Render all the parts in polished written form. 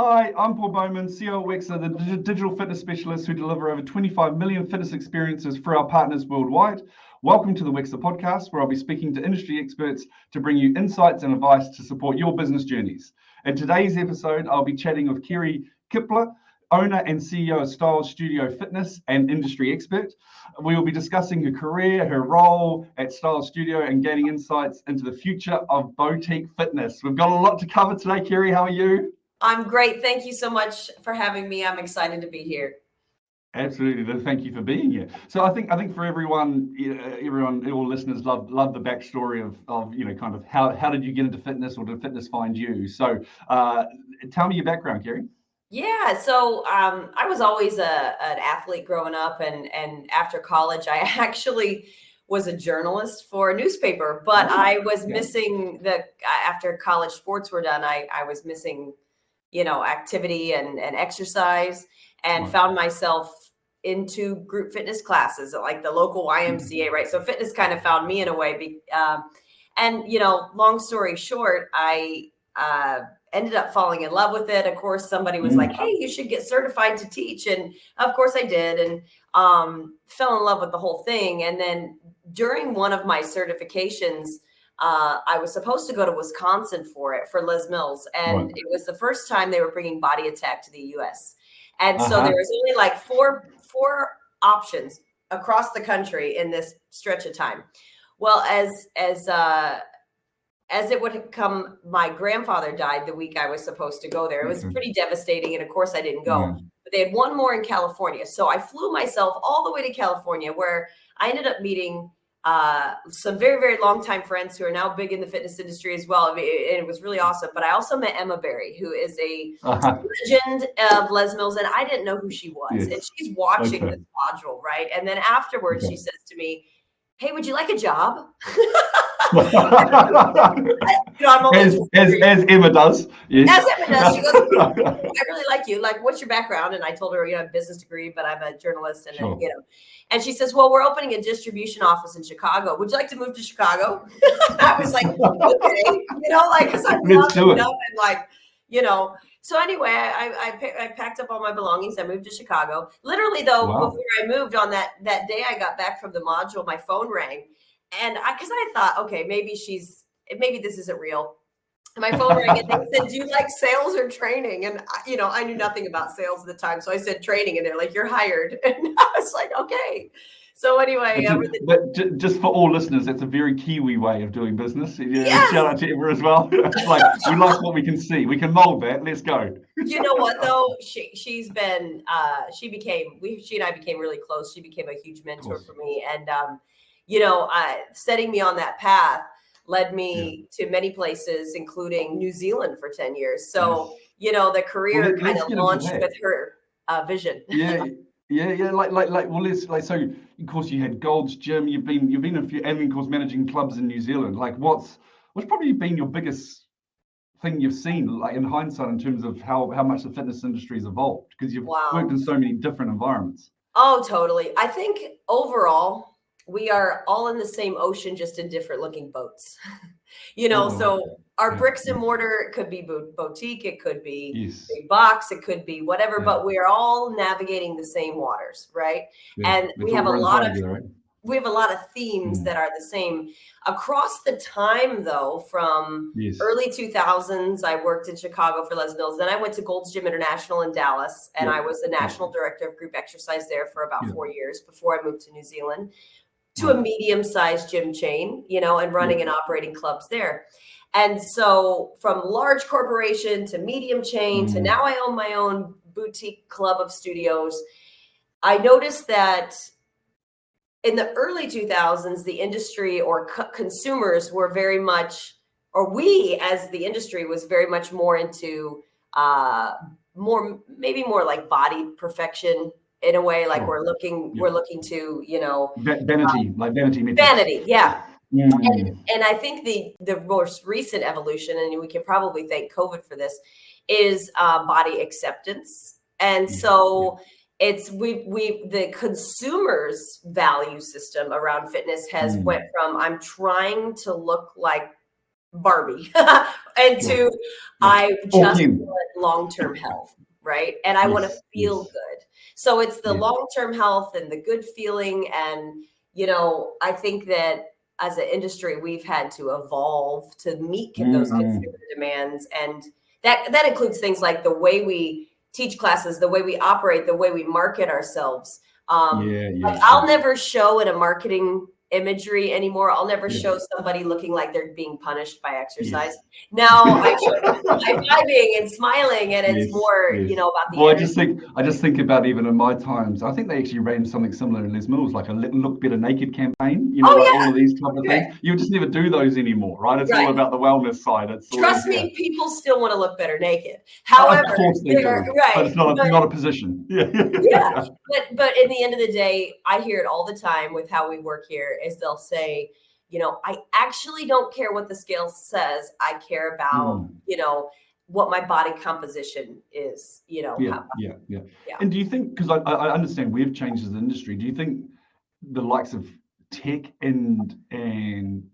Hi, I'm Paul Bowman, CEO of Wexer, the digital fitness specialist who deliver over 25 million fitness experiences for our partners worldwide. Welcome to the Wexer podcast, where I'll be speaking to industry experts to bring you insights and advice to support your business journeys. In today's episode, I'll be chatting with Carrie Kepple, owner and CEO of Style Studio Fitness and industry expert. We will be discussing her career, her role at Style Studio, and gaining insights into the future of boutique fitness. We've got a lot to cover today. Carrie, how are you? I'm great. Thank you so much for having me. I'm excited to be here. Absolutely. Thank you for being here. So I think for everyone, all listeners love the backstory of kind of how did you get into fitness, or did fitness find you? So tell me your background, Carrie. Yeah, so I was always an athlete growing up, and after college, I actually was a journalist for a newspaper, but I was missing after college sports were done, I was missing activity and exercise, and found myself into group fitness classes at like the local YMCA, right? So fitness kind of found me in a way. And long story short, I ended up falling in love with it. Of course, somebody was like, hey, you should get certified to teach. And of course I did, and fell in love with the whole thing. And then during one of my certifications, I was supposed to go to Wisconsin for Les Mills. And it was the first time they were bringing Body Attack to the US. And so there was only like four options across the country in this stretch of time. Well, as it would come, my grandfather died the week I was supposed to go there. It was pretty devastating. And of course I didn't go, but they had one more in California. So I flew myself all the way to California, where I ended up meeting some very, very longtime friends who are now big in the fitness industry as well. And it was really awesome. But I also met Emma Berry, who is a legend of Les Mills, and I didn't know who she was. And she's watching this module, right? And then afterwards, she says to me, hey, would you like a job? I'm as Emma does. Yes. As Emma does. She goes, I really like you. Like, what's your background? And I told her, I have a business degree, but I'm a journalist. And and she says, well, we're opening a distribution office in Chicago. Would you like to move to Chicago? I was like, okay, because I'm So anyway, I packed up all my belongings. I moved to Chicago. Literally, though, before I moved on that day, I got back from the module, my phone rang. And because I thought, okay, maybe this isn't real. And my phone rang and they said, do you like sales or training? And, I knew nothing about sales at the time. So I said training, and they're like, you're hired. And I was like, okay. So anyway. But just for all listeners, that's a very Kiwi way of doing business. Shout out to Emma as well. It's like, we like what we can see. We can mold that. Let's go. You know what, though? She's been, she and I became really close. She became a huge mentor for me. And, setting me on that path led me to many places, including New Zealand for 10 years. So, the career kind of launched with her vision. So of course you had Gold's Gym, you've been a few, and of course managing clubs in New Zealand. Like what's probably been your biggest thing you've seen, like in hindsight, in terms of how much the fitness industry has evolved, because you've worked in so many different environments? Oh, totally. I think overall we are all in the same ocean, just in different looking boats. So our bricks and mortar could be boutique, it could be big box, it could be whatever, but we're all navigating the same waters, right? And we have a lot of themes that are the same across the time, though. From early 2000s, I worked in Chicago for Les Mills. Then I went to Gold's Gym International in Dallas, and I was the national director of group exercise there for about 4 years before I moved to New Zealand, to a medium-sized gym chain, and running and operating clubs there. And so from large corporation to medium chain to now I own my own boutique club of studios, I noticed that in the early 2000s, the industry or consumers were very much, or we as the industry was very much more into more like body perfection. In a way, like we're looking to, vanity. Yeah. And I think the most recent evolution, and we can probably thank COVID for this, is body acceptance. And so it's the consumer's value system around fitness has went from I'm trying to look like Barbie and to I just want long-term health, right? And I want to feel good. So it's the long-term health and the good feeling. And, I think that as an industry, we've had to evolve to meet those consumer demands. And that includes things like the way we teach classes, the way we operate, the way we market ourselves. I'll never show in a marketing imagery anymore. I'll never show somebody looking like they're being punished by exercise. Now I show high-fiving and smiling, and it's more, about the energy. I just think about even in my times, I think they actually ran something similar in Les Mills, like a Look Better Naked campaign, all of these type of things. You just never do those anymore, right? It's all about the wellness side. Trust me, people still want to look better naked. However, of course they do, but it's not a position. But in the end of the day, I hear it all the time with how we work here, is they'll say, I actually don't care what the scale says. I care about, what my body composition is, And do you think, because I understand we've changed as an industry, do you think the likes of tech and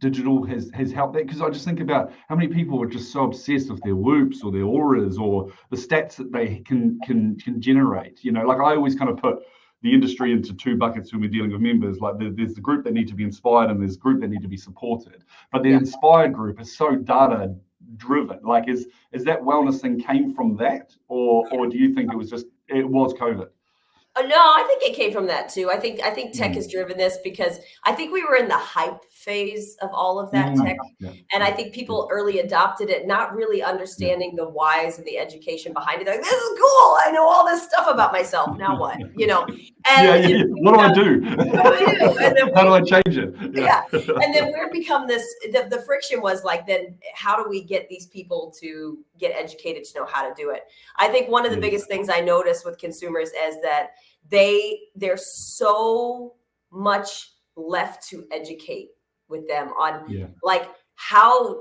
digital has helped that? Because I just think about how many people are just so obsessed with their whoops or their auras or the stats that they can generate. Like I always kind of put the industry into two buckets when we're dealing with members. Like there's the group that need to be inspired and there's the group that need to be supported. But the inspired group is so data driven. Like is that wellness thing came from that, or do you think it was COVID? No, I think it came from that too. I think tech has driven this because I think we were in the hype phase of all of that tech. And I think people early adopted it, not really understanding the whys and the education behind it. Like, this is cool. I know all this stuff about myself. Now what? And What do I do? And then how do I change it? And then we're become this, the friction was like, then how do we get these people to get educated to know how to do it? I think one of the biggest things I notice with consumers is that there's so much left to educate with them on like how,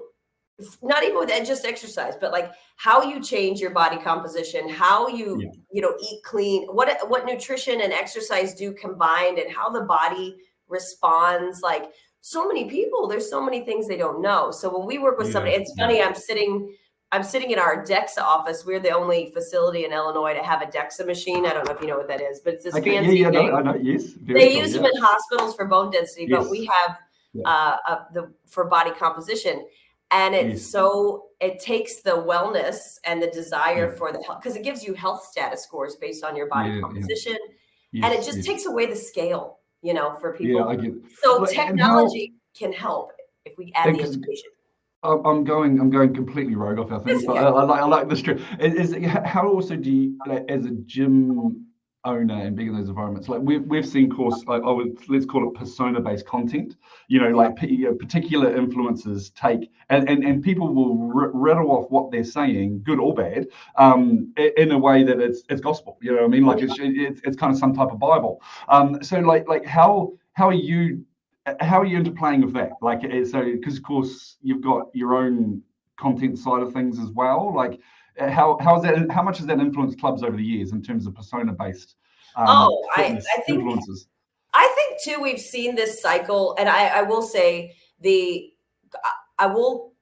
not even with just exercise, but like how you change your body composition, how you eat clean, what nutrition and exercise do combined, and how the body responds. Like so many people, there's so many things they don't know. So when we work with somebody, it's funny, I'm sitting in our DEXA office. We're the only facility in Illinois to have a DEXA machine. I don't know if you know what that is, but it's this fancy thing. I know, yes. They use them in hospitals for bone density, but we have for body composition. And it's it takes the wellness and the desire for the health, because it gives you health status scores based on your body composition. And it just takes away the scale, for people. I get it. So technology can help if we add the education. I'm going completely rogue off our things, but I like this trip. How also do you, like, as a gym owner and being in those environments, like we've seen let's call it persona-based content, like particular influencers take and people will rattle off what they're saying, good or bad, in a way that it's gospel. You know what I mean? Like it's kind of some type of Bible. So like how are you interplaying with that? Like, so because of course you've got your own content side of things as well. Like, how much has that influenced clubs over the years in terms of persona-based I think influences? I think too we've seen this cycle, and I will say I will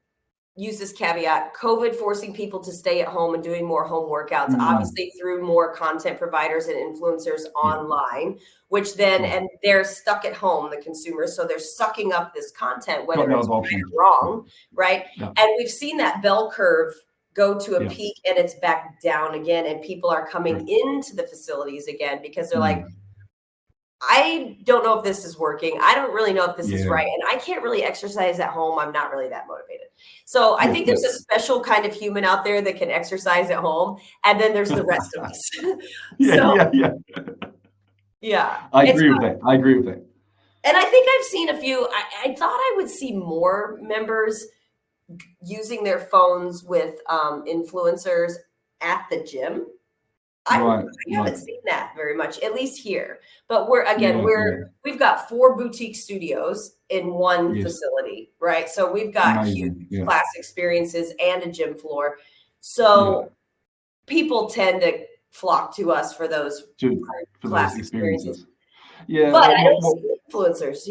use this caveat: COVID forcing people to stay at home and doing more home workouts, obviously through more content providers and influencers online, which then, and they're stuck at home, the consumers, so they're sucking up this content, whether it's right or wrong, right? And we've seen that bell curve go to a peak and it's back down again, and people are coming into the facilities again because they're like, I don't know if this is working. I don't really know if this is right. And I can't really exercise at home. I'm not really that motivated. So I think there's a special kind of human out there that can exercise at home. And then there's the rest of us. I agree with that. And I think I've seen a few, I thought I would see more members using their phones with influencers at the gym. I haven't seen that very much, at least here. But we've got 4 boutique studios in one facility, right? So we've got huge class experiences and a gym floor. So people tend to flock to us for those class experiences. But I don't see influencers.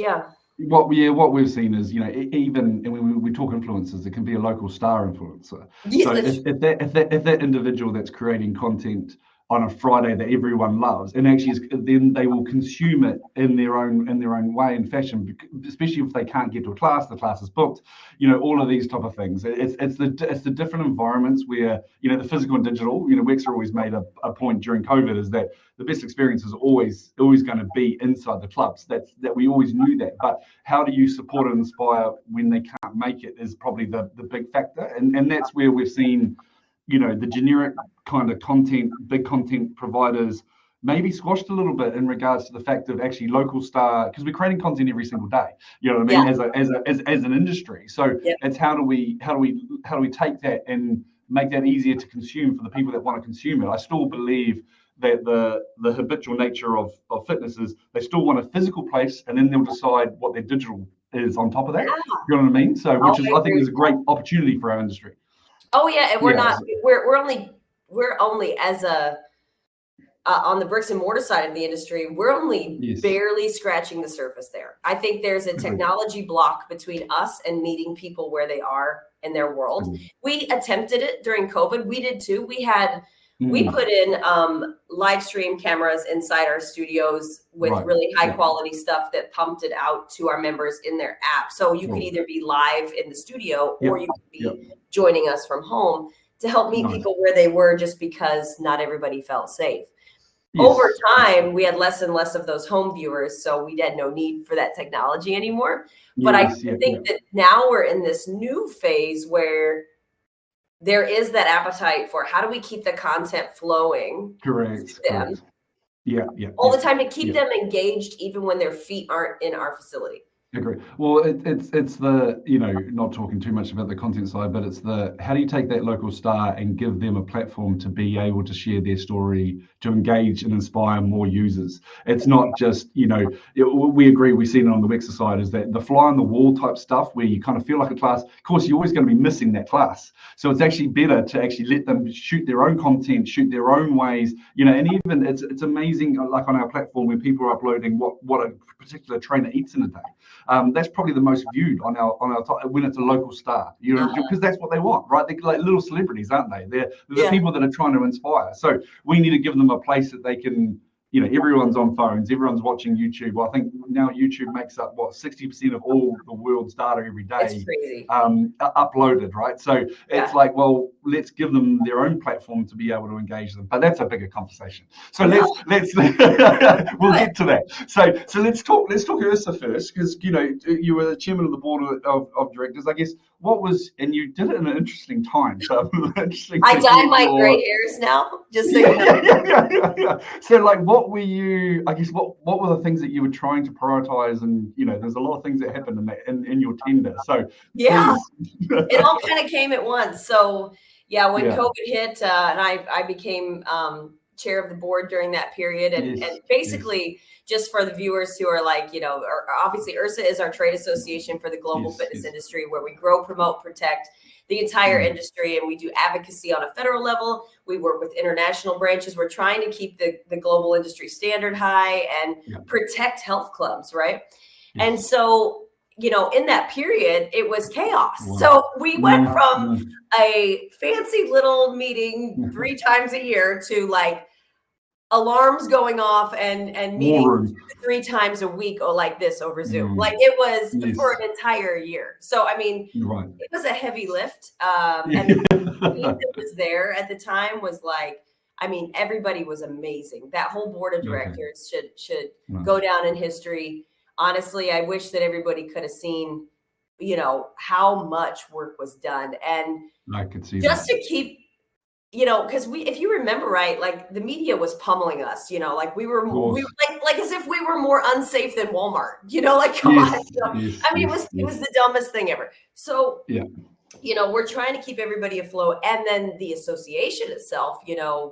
what we've seen is, even when we talk influencers, it can be a local star influencer. Yeah, So if that individual that's creating content on a Friday that everyone loves, and actually then they will consume it in their own way and fashion, especially if they can't get to a class, the class is booked, all of these type of things. It's the different environments where, the physical and digital, Wexer always made a point during COVID is that the best experience is always going to be inside the clubs. That we always knew that. But how do you support and inspire when they can't make it is probably the big factor. And that's where we've seen, the generic kind of content, big content providers maybe squashed a little bit in regards to the fact of actually local star, because we're creating content every single day, you know what I mean, as an industry. So it's how do we take that and make that easier to consume for the people that want to consume it. I still believe that the habitual nature of fitness is they still want a physical place, and then they'll decide what their digital is on top of that. You know what I mean? So which I think is a great opportunity for our industry. Oh yeah, and we're only as a on the bricks and mortar side of the industry, we're only barely scratching the surface there. I think there's a technology block between us and meeting people where they are in their world. We attempted it during COVID. We did too. We put in live stream cameras inside our studios with really high quality stuff that pumped it out to our members in their app. So you could either be live in the studio or you could be joining us from home to help meet people where they were, just because not everybody felt safe. Over time, we had less and less of those home viewers, so we had no need for that technology anymore. But I think that now we're in this new phase where there is that appetite for how do we keep the content flowing correct. all the time to keep them engaged, even when their feet aren't in our facility. Agree. Well, it's the, not talking too much about the content side, but it's the, how do you take that local star and give them a platform to be able to share their story, to engage and inspire more users? It's not just, we agree, we've seen it on the Wexer side, is that the fly on the wall type stuff where you kind of feel like a class, of course, you're always going to be missing that class. So it's actually better to actually let them shoot their own content, shoot their own ways, and even it's amazing, like on our platform, when people are uploading what a particular trainer eats in a day. That's probably the most viewed on our when it's a local star, because that's what they want, right? They're like little celebrities, aren't they? They're the people that are trying to inspire. So we need to give them a place that they can, everyone's on phones, everyone's watching YouTube. Well, I think now YouTube makes up 60% of all the world's data every day. It's crazy. Uploaded, right? So it's like, well, let's give them their own platform to be able to engage them. But that's a bigger conversation. So let's we'll get to that. So let's talk IHRSA first, because you were the chairman of the board of directors. I guess and you did it in an interesting time. So I dye my gray hairs now, just so you know. So like, what were you? I guess what were the things that you were trying to prioritize? And there's a lot of things that happened in your tender. So it all kind of came at once. So when COVID hit, and I became chair of the board during that period, and basically. Just for the viewers who are like, obviously IHRSA is our trade association for the global fitness industry, where we grow, promote, protect the entire industry. And we do advocacy on a federal level. We work with international branches. We're trying to keep the global industry standard high and protect health clubs, right? And so, in that period, it was chaos. Wow. So we went from a fancy little meeting 3 times a year to like, alarms going off and meetings 3 times a week like this over Zoom. Like it was for an entire year. So, I mean, it was a heavy lift. And the team that was there at the time was like, I mean, everybody was amazing. That whole board of directors should go down in history. Honestly, I wish that everybody could have seen, how much work was done. And I could see just to keep, because if you remember right, like the media was pummeling us, like we were like as if we were more unsafe than Walmart, like come on. I mean, it was the dumbest thing ever. So, we're trying to keep everybody afloat. And then the association itself,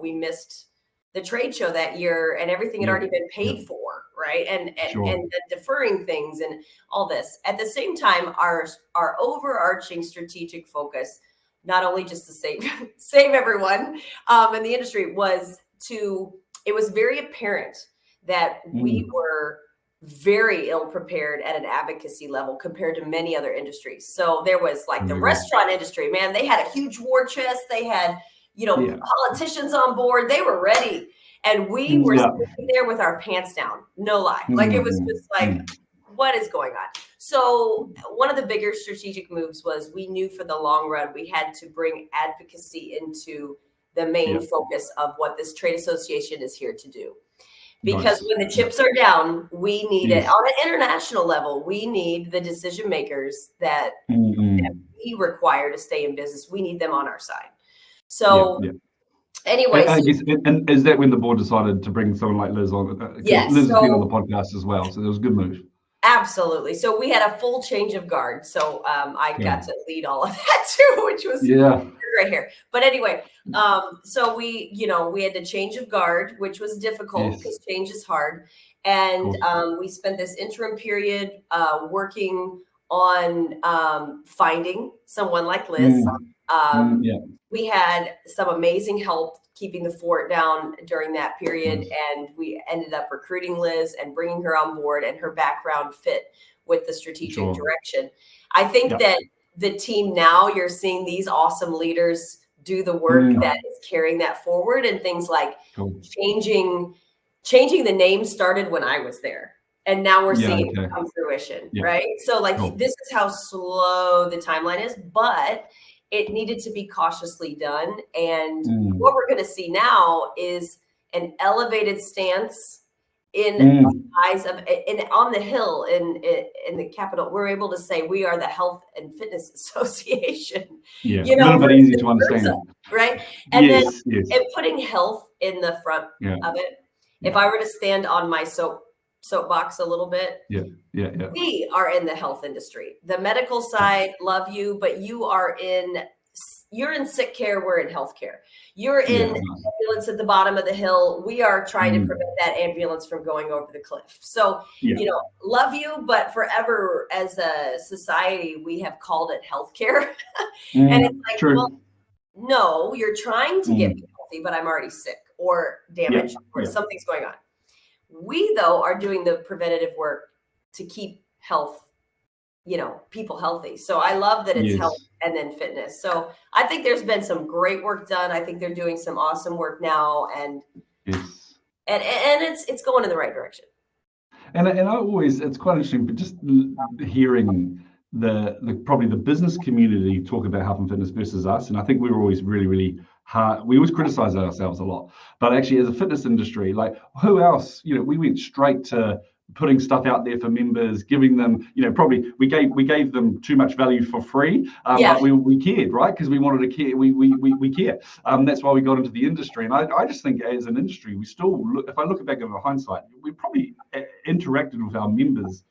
we missed the trade show that year and everything had already been paid for, right? And the deferring things and all this. At the same time, our overarching strategic focus, not only just to save everyone in the industry, it was very apparent that we were very ill prepared at an advocacy level compared to many other industries. So there was like the restaurant industry, man, they had a huge war chest. They had, politicians on board. They were ready. And we were sitting there with our pants down. No lie. Like it was just like, what is going on? So one of the bigger strategic moves was we knew for the long run, we had to bring advocacy into the main focus of what this trade association is here to do. Because when the chips are down, we need it on an international level. We need the decision makers that we require to stay in business. We need them on our side. So anyway. And is that when the board decided to bring someone like Liz on? Yes. Liz has been on the podcast as well. So it was a good move. Absolutely. So we had a full change of guard. So I got to lead all of that too, which was right here. But anyway, so we had to change of guard, which was difficult because change is hard. And we spent this interim period working on finding someone like Liz. We had some amazing help keeping the fort down during that period. And we ended up recruiting Liz and bringing her on board, and her background fit with the strategic direction. I think that the team now, you're seeing these awesome leaders do the work that is carrying that forward, and things like changing the name started when I was there. And now we're seeing it come to fruition, right? So this is how slow the timeline is, but it needed to be cautiously done. And what we're going to see now is an elevated stance in the eyes of, on the Hill in the Capitol. We're able to say we are the Health and Fitness Association. A little bit easy to understand, right? And then and putting health in the front of it. If I were to stand on my soapbox a little bit, we are in the health industry. The medical side, love you, but you're in sick care. We're in healthcare. You're in ambulance at the bottom of the hill. We are trying to prevent that ambulance from going over the cliff. So, love you, but forever as a society, we have called it healthcare. And it's like, well, no, you're trying to get me healthy, but I'm already sick or damaged or something's going on. We, though, are doing the preventative work to keep health, people healthy. So I love that it's health and then fitness. So I think there's been some great work done. I think they're doing some awesome work now, and it's going in the right direction. And I always, it's quite interesting, but just hearing the probably the business community talk about health and fitness versus us. And I think we were always really, really hard. We always criticize ourselves a lot, but actually as a fitness industry, like who else, we went straight to putting stuff out there for members, giving them, probably we gave them too much value for free, but we cared, right? Because we wanted to care. We care. That's why we got into the industry. And I just think as an industry, we still if I look back over hindsight, we probably interacted with our members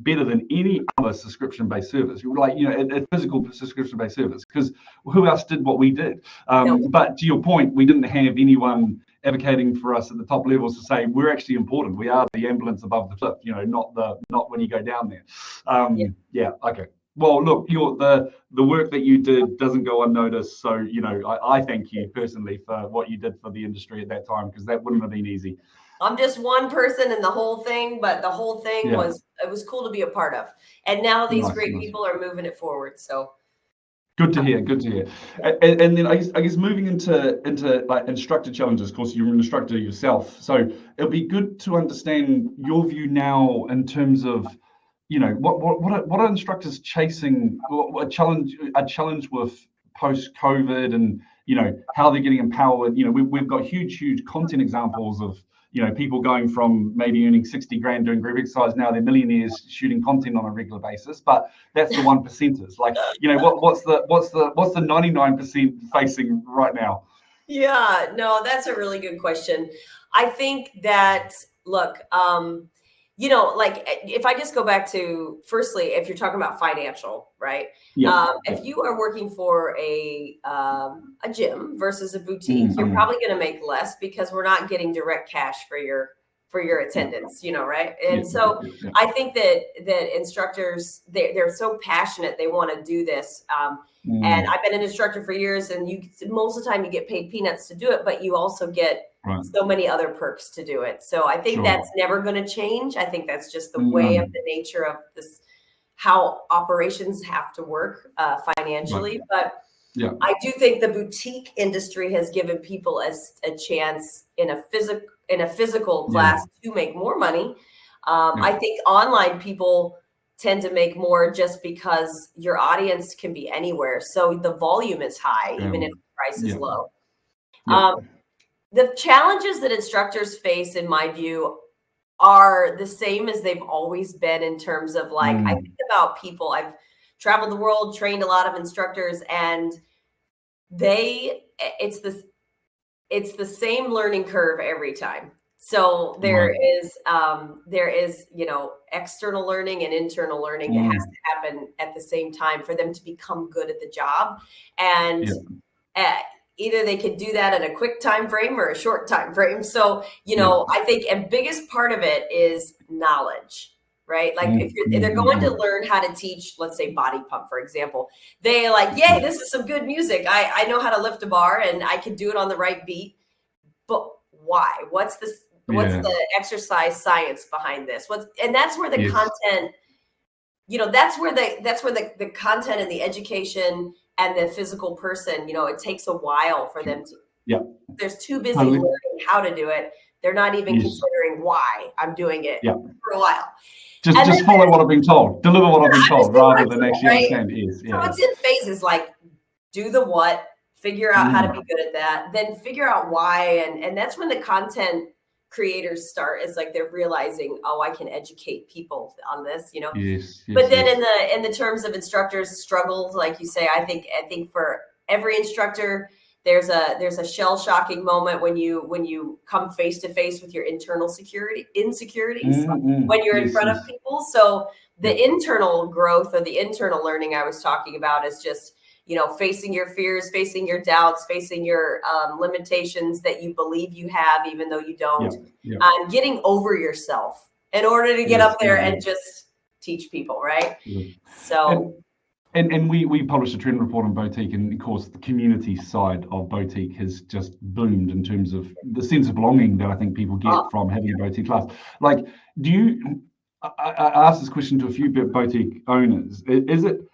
better than any other subscription-based service, like a physical subscription-based service, because who else did what we did? But to your point, we didn't have anyone advocating for us at the top levels to say we're actually important. We are the ambulance above the cliff, not when you go down there. Okay. Well, look, the work that you did doesn't go unnoticed. So I thank you personally for what you did for the industry at that time, because that wouldn't have been easy. I'm just one person in the whole thing, but the whole thing it was cool to be a part of. And now these great people are moving it forward. So good to hear. And then I guess moving into like instructor challenges. Of course, you're an instructor yourself, so it'll be good to understand your view now in terms of what are instructors chasing, a challenge with post-COVID, and how they're getting empowered. We've got huge content examples of people going from maybe earning 60 grand doing group exercise, now they're millionaires shooting content on a regular basis. But that's the 1%ers. Like, what's the 99% facing right now? Yeah, no, that's a really good question. I think that, look, like if I just go back to, firstly, if you're talking about financial, right? If you are working for a gym versus a boutique, you're probably going to make less because we're not getting direct cash for your attendance, right? And I think that instructors, they're so passionate, they want to do this. And I've been an instructor for years, and most of the time you get paid peanuts to do it, but you also get so many other perks to do it. So I think that's never going to change. I think that's just the way of the nature of this, how operations have to work financially. But I do think the boutique industry has given people a chance in a physical class to make more money. I think online people tend to make more just because your audience can be anywhere. So the volume is high, even if the price is low. The challenges that instructors face, in my view, are the same as they've always been in terms of like, I think about people, I've traveled the world, trained a lot of instructors, and it's the same learning curve every time. So there is, external learning and internal learning that has to happen at the same time for them to become good at the job. And either they could do that in a quick time frame or a short time frame. So, I think a biggest part of it is knowledge, right? Like if they're going to learn how to teach, let's say body pump, for example, they like, yay, this is some good music. I know how to lift a bar and I can do it on the right beat. But why? What's the exercise science behind this? And that's where the content, that's where the content and the education and the physical person, it takes a while for them to, they're too busy learning how to do it. They're not even considering why I'm doing it for a while. Just follow what I've been told, deliver what I've been told, rather than actually understand. So it's in phases, like do the what, figure out how to be good at that, then figure out why. And that's when the content creators start, is like they're realizing, I can educate people on this, but then in the terms of instructors' struggles, like you say, I think for every instructor, there's a shell-shocking moment when you come face to face with your internal insecurities when you're in front of people. So the internal growth or the internal learning I was talking about is just, facing your fears, facing your doubts, facing your limitations that you believe you have, even though you don't, getting over yourself in order to get up there and just teach people, right? So. And we published a trend report on boutique, and of course the community side of boutique has just boomed in terms of the sense of belonging that I think people get from having a boutique class. Like, I asked this question to a few boutique owners.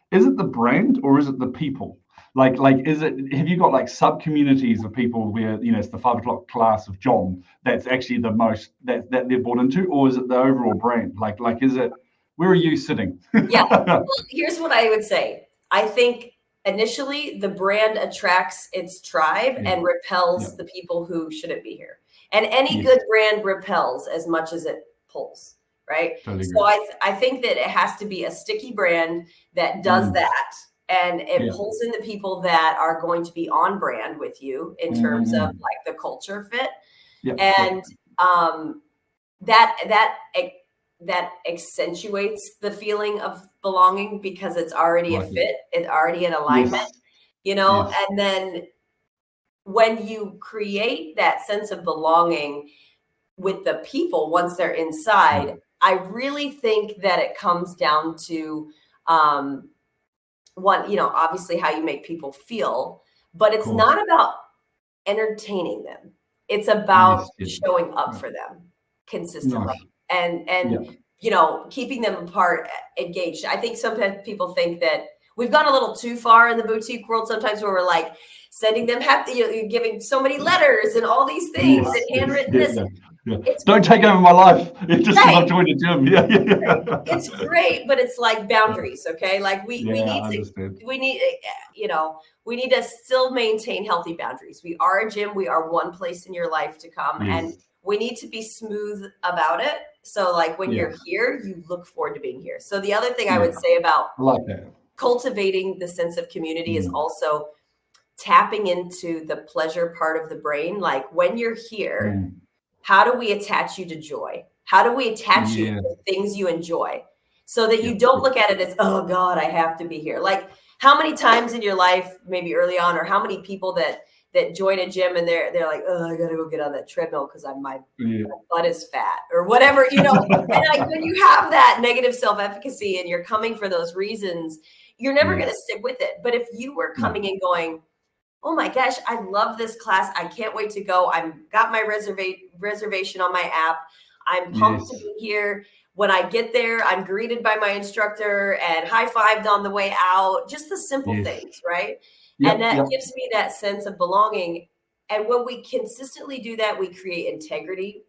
Is it the brand or is it the people? Like, have you got like sub communities of people where, it's the 5 o'clock class of John that's actually the most that they're bought into, or is it the overall brand? Like, is it, where are you sitting? Well, here's what I would say. I think initially the brand attracts its tribe and repels the people who shouldn't be here. And any good brand repels as much as it pulls, right? Totally so I think that it has to be a sticky brand that does that. And it pulls in the people that are going to be on brand with you in terms of like the culture fit. And that accentuates the feeling of belonging because it's already a fit, it's already an alignment, and then when you create that sense of belonging with the people, once they're inside, I really think that it comes down to obviously how you make people feel, but it's not about entertaining them. It's about showing up for them consistently. And keeping them engaged. I think sometimes people think that we've gone a little too far in the boutique world sometimes, where we're like sending them giving so many letters and all these things and handwritten this. Don't take over my life. It's just because I've joined a gym. It's great, but it's like boundaries. Okay, like we need to still maintain healthy boundaries. We are a gym. We are one place in your life to come, and we need to be smooth about it. So like when you're here, you look forward to being here. So the other thing I would say about cultivating the sense of community is also tapping into the pleasure part of the brain. Like when you're here, how do we attach you to joy? How do we attach you to things you enjoy so that you don't look at it as, oh God, I have to be here. Like how many times in your life, maybe early on, or how many people that join a gym and they're like, oh, I gotta go get on that treadmill because my butt is fat or whatever, and like when you have that negative self-efficacy and you're coming for those reasons, you're never going to stick with it. But if you were coming and going, oh my gosh, I love this class. I can't wait to go. I've got my reservation on my app. I'm pumped to be here. When I get there, I'm greeted by my instructor and high-fived on the way out. Just the simple things, right? And that gives me that sense of belonging. And when we consistently do that, we create integrity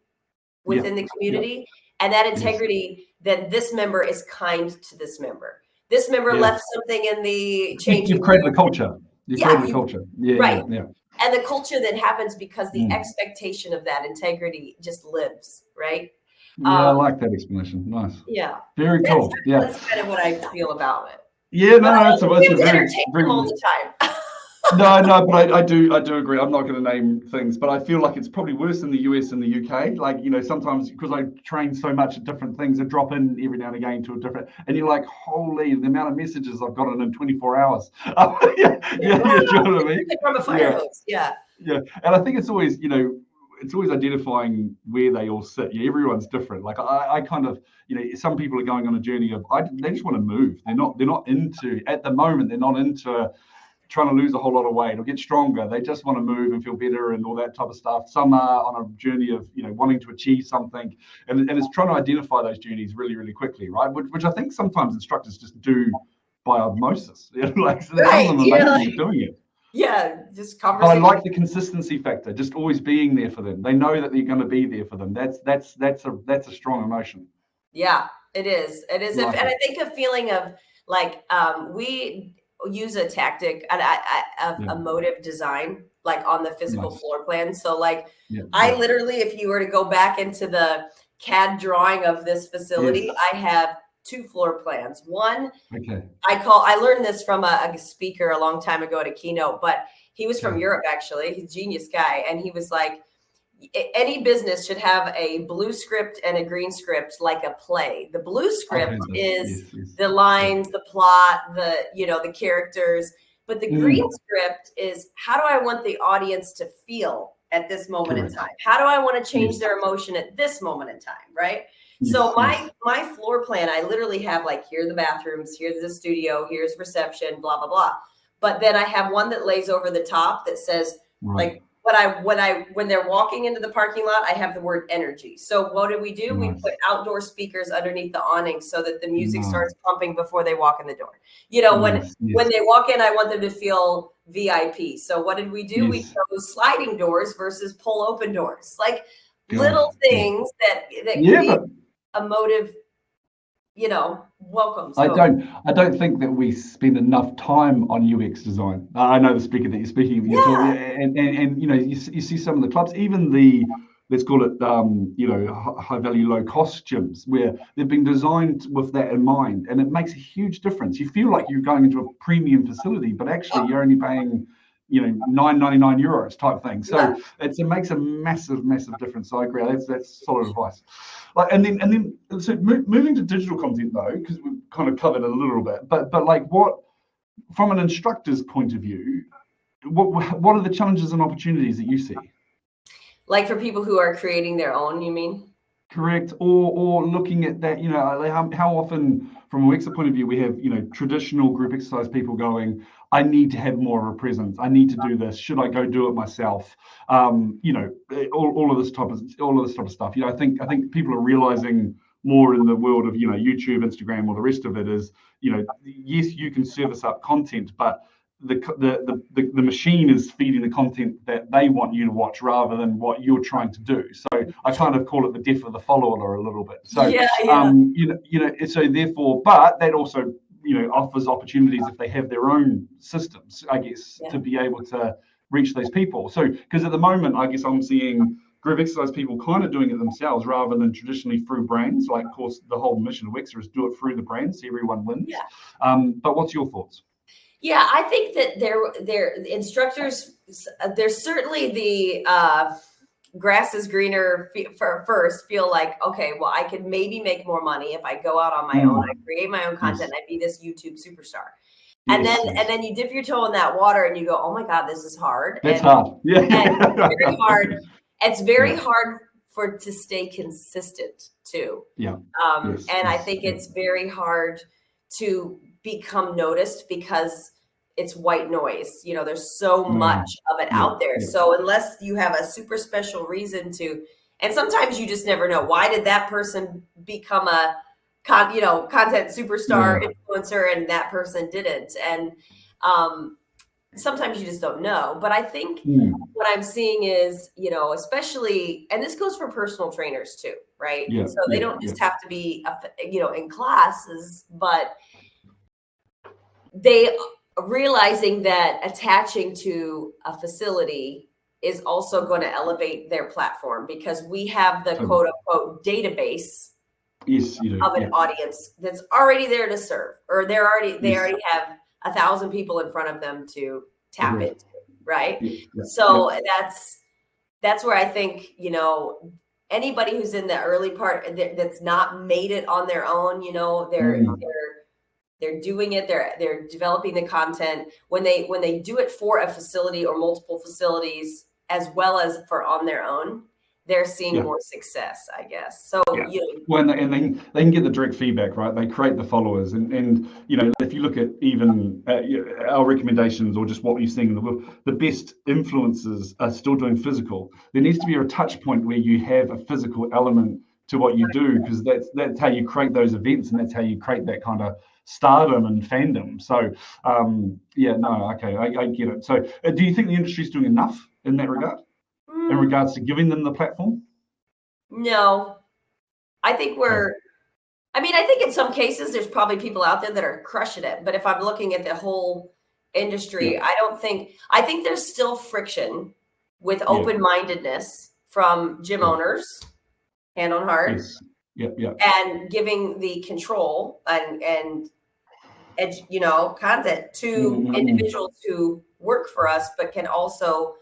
within the community. And that integrity, then this member is kind to this member. This member left something in the changing. You've created a culture. You've created a culture. Right. And the culture that happens because the expectation of that integrity just lives, right? Yeah, I like that explanation. Nice. Yeah. Very cool. That's kind of what I feel about it. Yeah, no, it's a very all the time. No, but I do agree. I'm not going to name things, but I feel like it's probably worse in the US and the UK. Like, sometimes because I train so much at different things, I drop in every now and again to a different, and you're like, holy, the amount of messages I've gotten in 24 hours. You know what I mean? From a fire hose. Yeah. Yeah, and I think it's always, it's always identifying where they all sit. Yeah, everyone's different. Like I kind of, some people are going on a journey of they just want to move. They're not into at the moment. They're not into trying to lose a whole lot of weight or get stronger. They just want to move and feel better and all that type of stuff. Some are on a journey of wanting to achieve something, and it's trying to identify those journeys really, really quickly, right? Which I think sometimes instructors just do by osmosis. Like so some of them are amazing at doing it. Yeah, just conversation. But I like the consistency factor, just always being there for them. They know that you're going to be there for them. That's a strong emotion. Yeah, it is. It is, and I think a feeling of like we use a tactic of emotive design, like on the physical floor plan. So, like, I literally, if you were to go back into the CAD drawing of this facility, I have 2 floor plans. One, I learned this from a speaker a long time ago at a keynote, but he was from Europe, actually. He's a genius guy. And he was like, any business should have a blue script and a green script, like a play. The blue script is the lines, the plot, the characters, but the green script is how do I want the audience to feel at this moment in time? How do I want to change their emotion at this moment in time, right? So my floor plan, I literally have like, here are the bathrooms, here's the studio, here's reception, blah, blah, blah. But then I have one that lays over the top that says like, when they're walking into the parking lot, I have the word energy. So what do? We put outdoor speakers underneath the awning so that the music starts pumping before they walk in the door. When they walk in, I want them to feel VIP. So what did we do? We chose sliding doors versus pull open doors, like little things that create emotive, welcome. So, I don't think that we spend enough time on UX design. I know the speaker that you're speaking of, and you see some of the clubs, even the, let's call it high value, low cost gyms, where they've been designed with that in mind, and it makes a huge difference. You feel like you're going into a premium facility, but actually you're only paying €9.99 type thing. So it makes a massive difference. So I agree. That's solid advice. Like, and then so moving to digital content though, because we've kind of covered it a little bit, but like what, from an instructor's point of view, what are the challenges and opportunities that you see? Like for people who are creating their own, you mean? Correct. Or looking at that, how often from a Wexer point of view, we have, traditional group exercise people going, I need to have more of a presence. I need to do this. Should I go do it myself? All of this type of stuff. I think people are realizing more in the world of, YouTube, Instagram, or the rest of it is, yes, you can service up content, but the machine is feeding the content that they want you to watch rather than what you're trying to do. So I kind of call it the death of the follower a little bit. So so therefore, but that also offers opportunities if they have their own systems, I guess, to be able to reach those people. So because at the moment, I guess I'm seeing group exercise people kind of doing it themselves rather than traditionally through brands. Like, of course, the whole mission of Wexer is do it through the brand so everyone wins. But what's your thoughts? Yeah, I think that their instructors, there's certainly the grass is greener first, feel like, okay, well, I could maybe make more money if I go out on my own, I create my own content, I be this YouTube superstar. And then you dip your toe in that water and you go, oh my God, this is hard. That's hard. Yeah. And it's very hard. It's very hard to stay consistent too. Yeah. And I think it's very hard to become noticed because it's white noise. There's so much of it out there. So unless you have a super special reason to, and sometimes you just never know, why did that person become a content superstar influencer and that person didn't? And sometimes you just don't know. But I think what I'm seeing is, especially, and this goes for personal trainers too, right? So they don't just have to be, in classes, but they realizing that attaching to a facility is also going to elevate their platform, because we have the quote unquote database of an audience that's already there to serve, or they already have 1,000 people in front of them to tap into, right? So that's where I think, anybody who's in the early part that's not made it on their own, they're doing it. They're developing the content. When they do it for a facility or multiple facilities, as well as for on their own, they're seeing more success, I guess. So and they can get the direct feedback, right? They create the followers, and if you look at even our recommendations or just what you're seeing, the best influencers are still doing physical. There needs to be a touch point where you have a physical element to what you do, because that's how you create those events, and that's how you create that kind of stardom and fandom. So I get it. So do you think the industry is doing enough in that regard, in regards to giving them the platform? No, I think I think in some cases there's probably people out there that are crushing it, but if I'm looking at the whole industry, I think there's still friction with open-mindedness from gym owners, hand on heart, and giving the control and content to individuals who work for us, but can also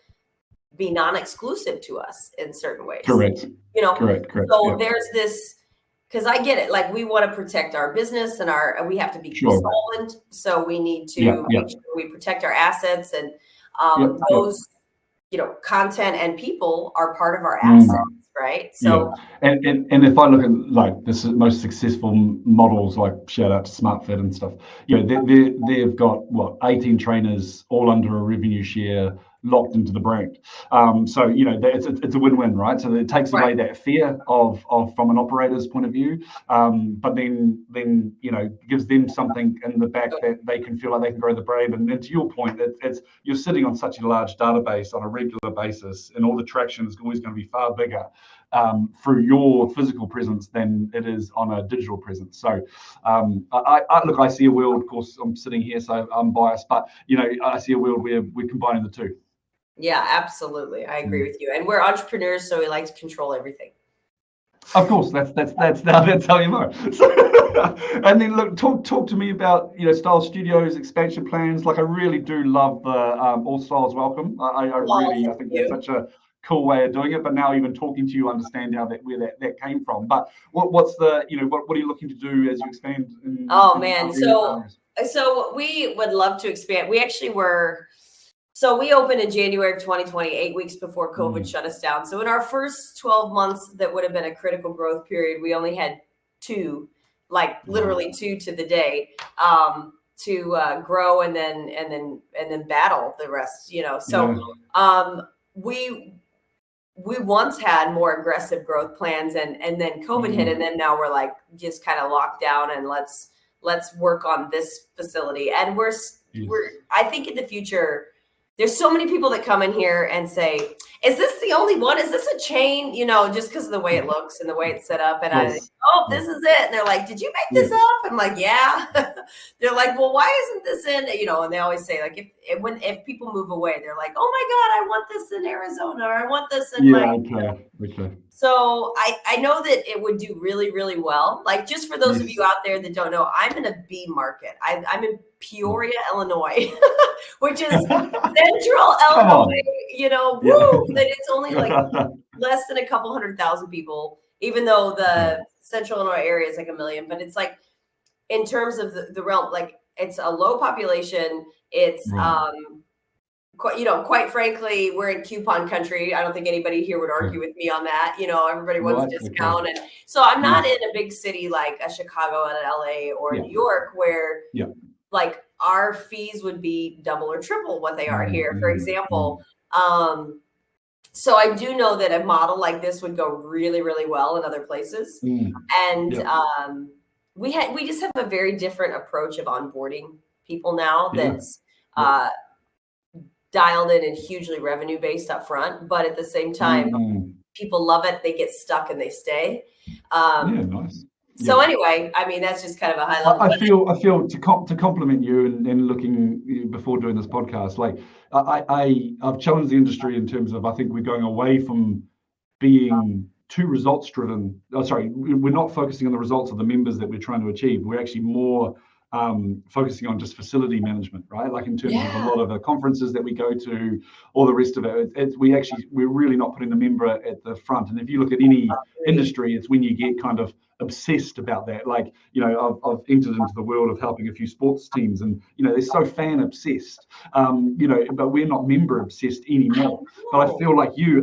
be non-exclusive to us in certain ways. Correct. Correct. So there's this, because I get it. Like, we want to protect our business and we have to be solvent. So we need to make sure we protect our assets, and those, content and people are part of our assets. Right. So, and if I look at like the most successful models, like shout out to SmartFit and stuff, they've got 18 trainers all under a revenue share, locked into the brand. So it's a win-win, right? So it takes away that fear of from an operator's point of view, but then gives them something in the back that they can feel like they can grow the brand. And to your point, it's you're sitting on such a large database on a regular basis, and all the traction is always going to be far bigger through your physical presence than it is on a digital presence. So I see a world, of course I'm sitting here, so I'm biased, but I see a world where we're combining the two. Yeah, absolutely. I agree with you. And we're entrepreneurs, so we like to control everything. Of course, that's how you know. And then look, talk to me about Style Studios expansion plans. Like, I really do love the All Styles Welcome. I think that's such a cool way of doing it. But now even talking to you, understand how where that came from. But what's the what are you looking to do as you expand? So we would love to expand. We actually were. So we opened in January of 2020, 8 weeks before COVID shut us down. So in our first 12 months, that would have been a critical growth period. We only had literally two to the day, to grow and then battle the rest. So we once had more aggressive growth plans, and then COVID hit, and then now we're like just kind of locked down, and let's work on this facility. And we're I think in the future, there's so many people that come in here and say, is this the only one? Is this a chain? Just because of the way it looks and the way it's set up. And this is it. And they're like, did you make this up? I'm like, yeah. They're like, well, why isn't this in, and they always say, like, if people move away, they're like, oh my God, I want this in Arizona, or I want this in Okay. So I know that it would do really, really well. Like, just for those of you out there that don't know, I'm in a B market. I'm in Peoria, Illinois, which is central Illinois, that it's only like less than a couple 100,000 people, even though the central Illinois area is like 1 million. But it's like, in terms of the realm, like, it's a low population. It's quite frankly, we're in coupon country. I don't think anybody here would argue with me on that. Everybody wants a discount. And so I'm not in a big city like a Chicago and an LA or New York, where like our fees would be double or triple what they are here, for example. So I do know that a model like this would go really, really well in other places. And we just have a very different approach of onboarding people now that's dialed in and hugely revenue based up front. But at the same time, people love it. They get stuck and they stay. Nice. So anyway, I mean, that's just kind of a high level. I feel to compliment you and looking before doing this podcast, like I've challenged the industry in terms of, I think we're going away from being too results driven. We're not focusing on the results of the members that we're trying to achieve. We're actually more focusing on just facility management, right? Like in terms of a lot of the conferences that we go to, all the rest of it, we're really not putting the member at the front. And if you look at any industry, it's when you get kind of obsessed about that. Like, I've entered into the world of helping a few sports teams, and they're so fan obsessed, but we're not member obsessed anymore. But I feel like you're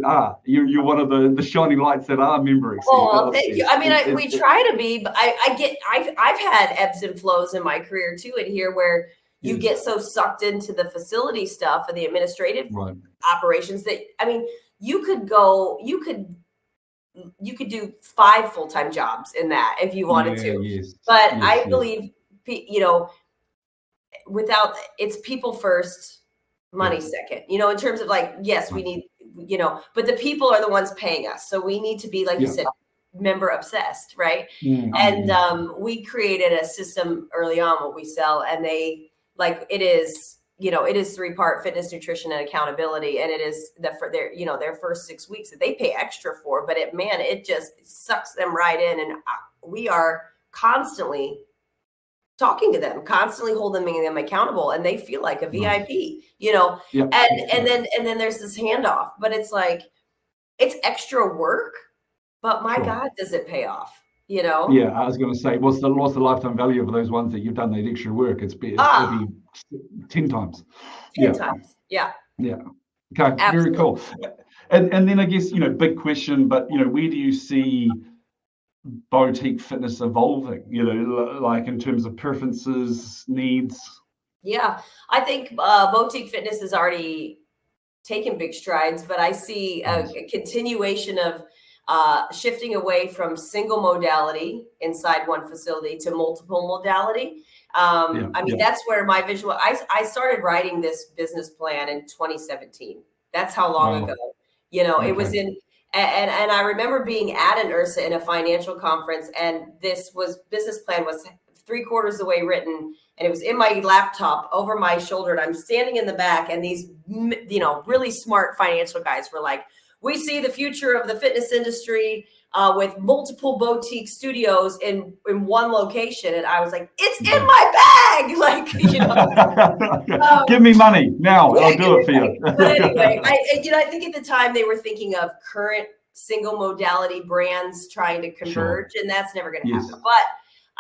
one of the shining lights that are member obsessed. Oh, thank you. I mean, we try to be, but I've had ebbs and flows in my career too, in here where you get so sucked into the facility stuff and the administrative operations that, I mean, you could do 5 full-time jobs in that if you wanted to. But I believe, without, it's people first, money second, in terms of like, yes, we need, but the people are the ones paying us. So we need to be, like you said, member obsessed, right? And we created a system early on what we sell, and it is 3-part fitness, nutrition, and accountability. And it is for their first 6 weeks that they pay extra for, but it just sucks them right in. And we are constantly talking to them, constantly holding them accountable, and they feel like a VIP, and then there's this handoff, but it's like, it's extra work, but my God, does it pay off? Yeah, I was going to say, what's the lifetime value of those ones that you've done that extra work? It'll be 10 times. 10 times. Yeah. Okay. Absolutely. Very cool. And then I guess, big question, but where do you see boutique fitness evolving? Like in terms of preferences, needs? Yeah, I think boutique fitness has already taken big strides, but I see a continuation of shifting away from single modality inside one facility to multiple modality. That's where my visual, I started writing this business plan in 2017. That's how long ago, it was in, and I remember being at an IHRSA in a financial conference, and business plan was 3/4 of the way written, and it was in my laptop over my shoulder, and I'm standing in the back, and these, really smart financial guys were like, we see the future of the fitness industry with multiple boutique studios in one location. And I was like, it's in my bag. Give me money now. I'll do it for you. But anyway, I think at the time they were thinking of current single modality brands trying to converge, and that's never going to happen. But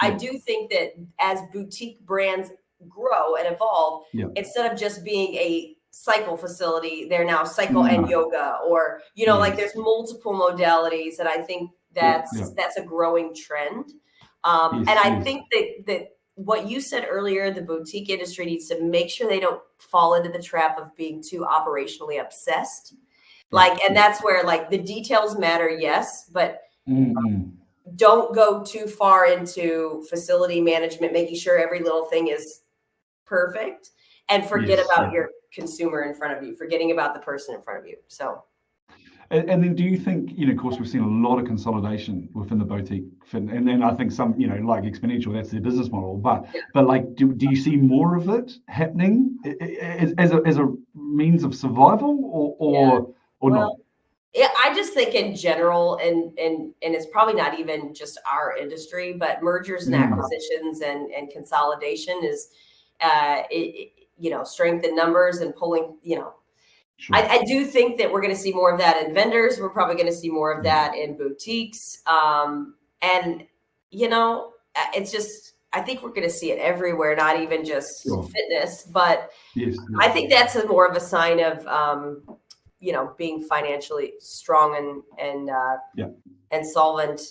I do think that as boutique brands grow and evolve, instead of just being a cycle facility, they're now cycle and yoga, or like there's multiple modalities, and I think that's a growing trend. And I think that what you said earlier, the boutique industry needs to make sure they don't fall into the trap of being too operationally obsessed. And that's where the details matter, yes, but don't go too far into facility management, making sure every little thing is perfect, and forget about your consumer in front of you, forgetting about the person in front of you. So, and then do you think, of course, we've seen a lot of consolidation within the boutique fit, and then I think some, like Exponential, that's their business model. But do you see more of it happening as a means of survival, or not? Yeah, I just think in general, and it's probably not even just our industry, but mergers and acquisitions and consolidation is, strength in numbers and pulling, Sure. I do think that we're going to see more of that in vendors. We're probably going to see more of that in boutiques. And, it's just, I think we're going to see it everywhere, not even just fitness, but I think that's more of a sign of, being financially strong and solvent,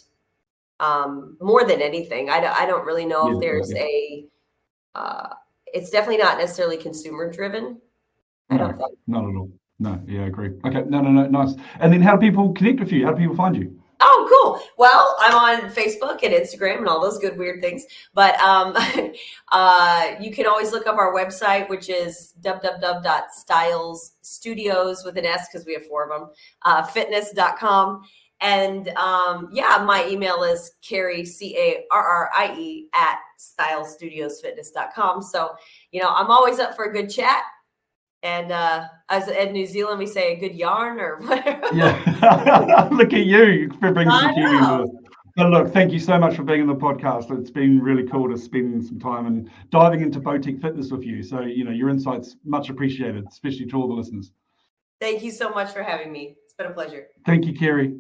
more than anything. I don't really know if there's it's definitely not necessarily consumer driven. I don't think. Not at all. No, yeah, I agree. Okay, no, nice. And then how do people connect with you? How do people find you? Oh, cool. Well, I'm on Facebook and Instagram and all those good, weird things. But you can always look up our website, which is www.stylesstudios with an S, because we have 4 of them, fitness.com. And my email is Carrie, Carrie, at stylesstudiosfitness.com. So, I'm always up for a good chat. And as in New Zealand, we say a good yarn or whatever. Yeah, look at you for bringing some Kiwi into it. But look, thank you so much for being on the podcast. It's been really cool to spend some time and diving into boutique fitness with you. So, your insights much appreciated, especially to all the listeners. Thank you so much for having me. It's been a pleasure. Thank you, Carrie.